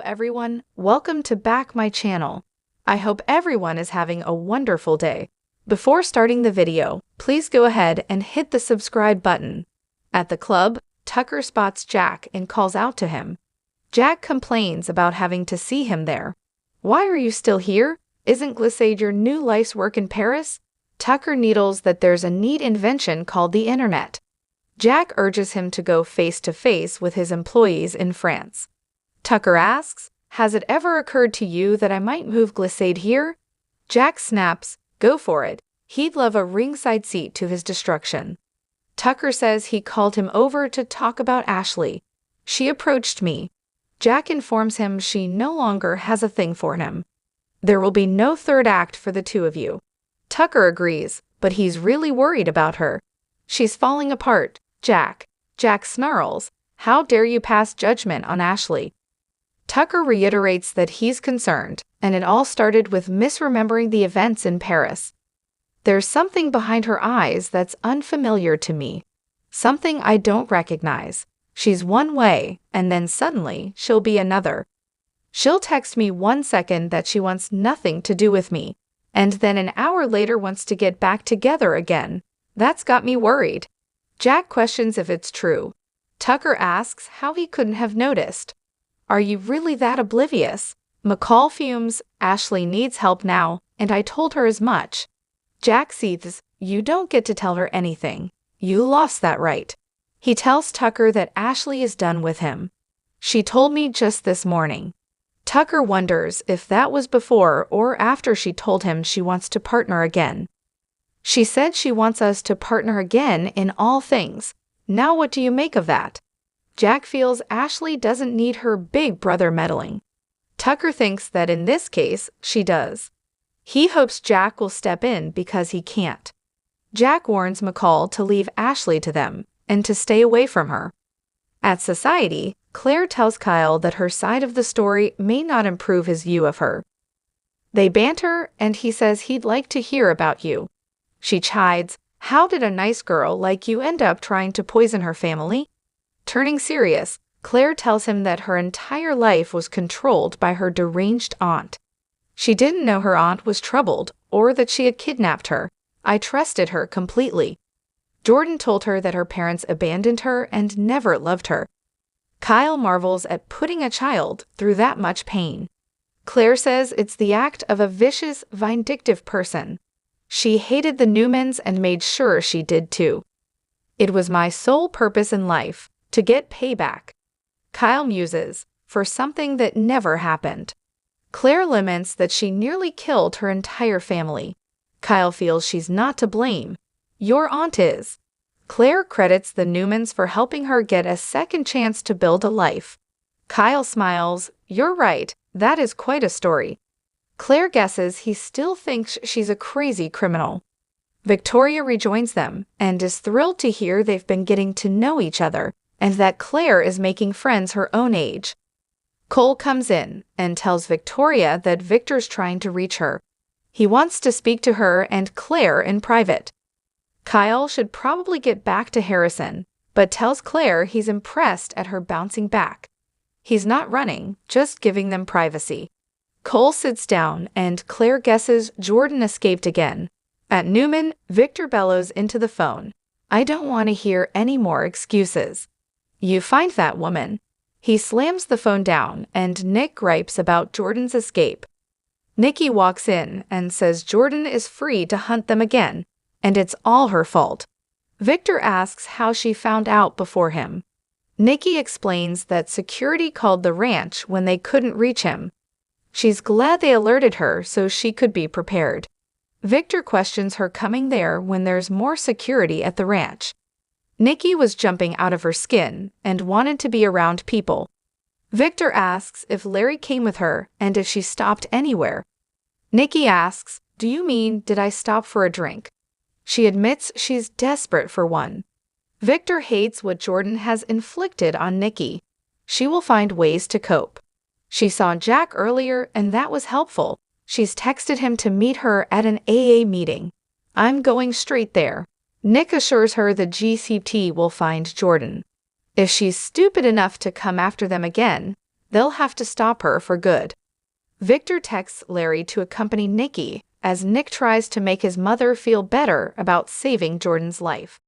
everyone, welcome to back my channel. I hope everyone is having a wonderful day. Before starting the video, please go ahead and hit the subscribe button. At the club, Tucker spots Jack and calls out to him. Jack complains about having to see him there. Why are you still here? Isn't Glissade your new life's work in Paris? Tucker needles that there's a neat invention called the internet. Jack urges him to go face-to-face with his employees in France. Tucker asks, has it ever occurred to you that I might move Glissade here? Jack snaps, go for it. He'd love a ringside seat to his destruction. Tucker says he called him over to talk about Ashley. She approached me. Jack informs him she no longer has a thing for him. There will be no third act for the two of you. Tucker agrees, but he's really worried about her. She's falling apart, Jack. Jack snarls, how dare you pass judgment on Ashley? Tucker reiterates that he's concerned, and it all started with misremembering the events in Paris. There's something behind her eyes that's unfamiliar to me. Something I don't recognize. She's one way, and then suddenly she'll be another. She'll text me 1 second that she wants nothing to do with me, and then an hour later wants to get back together again. That's got me worried. Jack questions if it's true. Tucker asks how he couldn't have noticed. Are you really that oblivious? McCall fumes, Ashley needs help now, and I told her as much. Jack seethes, you don't get to tell her anything. You lost that right. He tells Tucker that Ashley is done with him. She told me just this morning. Tucker wonders if that was before or after she told him she wants to partner again. She said she wants us to partner again in all things. Now what do you make of that? Jack feels Ashley doesn't need her big brother meddling. Tucker thinks that in this case, she does. He hopes Jack will step in because he can't. Jack warns McCall to leave Ashley to them and to stay away from her. At Society, Claire tells Kyle that her side of the story may not improve his view of her. They banter, and he says he'd like to hear about you. She chides, how did a nice girl like you end up trying to poison her family? Turning serious, Claire tells him that her entire life was controlled by her deranged aunt. She didn't know her aunt was troubled or that she had kidnapped her. I trusted her completely. Jordan told her that her parents abandoned her and never loved her. Kyle marvels at putting a child through that much pain. Claire says it's the act of a vicious, vindictive person. She hated the Newmans and made sure she did too. It was my sole purpose in life, to get payback. Kyle muses, for something that never happened. Claire laments that she nearly killed her entire family. Kyle feels she's not to blame. Your aunt is. Claire credits the Newmans for helping her get a second chance to build a life. Kyle smiles, you're right, that is quite a story. Claire guesses he still thinks she's a crazy criminal. Victoria rejoins them and is thrilled to hear they've been getting to know each other and that Claire is making friends her own age. Cole comes in and tells Victoria that Victor's trying to reach her. He wants to speak to her and Claire in private. Kyle should probably get back to Harrison, but tells Claire he's impressed at her bouncing back. He's not running, just giving them privacy. Cole sits down and Claire guesses Jordan escaped again. At Newman, Victor bellows into the phone. I don't want to hear any more excuses. You find that woman. He slams the phone down and Nick gripes about Jordan's escape. Nikki walks in and says Jordan is free to hunt them again, and it's all her fault. Victor asks how she found out before him. Nikki explains that security called the ranch when they couldn't reach him. She's glad they alerted her so she could be prepared. Victor questions her coming there when there's more security at the ranch. Nikki was jumping out of her skin and wanted to be around people. Victor asks if Larry came with her and if she stopped anywhere. Nikki asks, do you mean did I stop for a drink? She admits she's desperate for one. Victor hates what Jordan has inflicted on Nikki. She will find ways to cope. She saw Jack earlier and that was helpful. She's texted him to meet her at an AA meeting. I'm going straight there. Nick assures her the GCT will find Jordan. If she's stupid enough to come after them again, they'll have to stop her for good. Victor texts Larry to accompany Nikki as Nick tries to make his mother feel better about saving Jordan's life.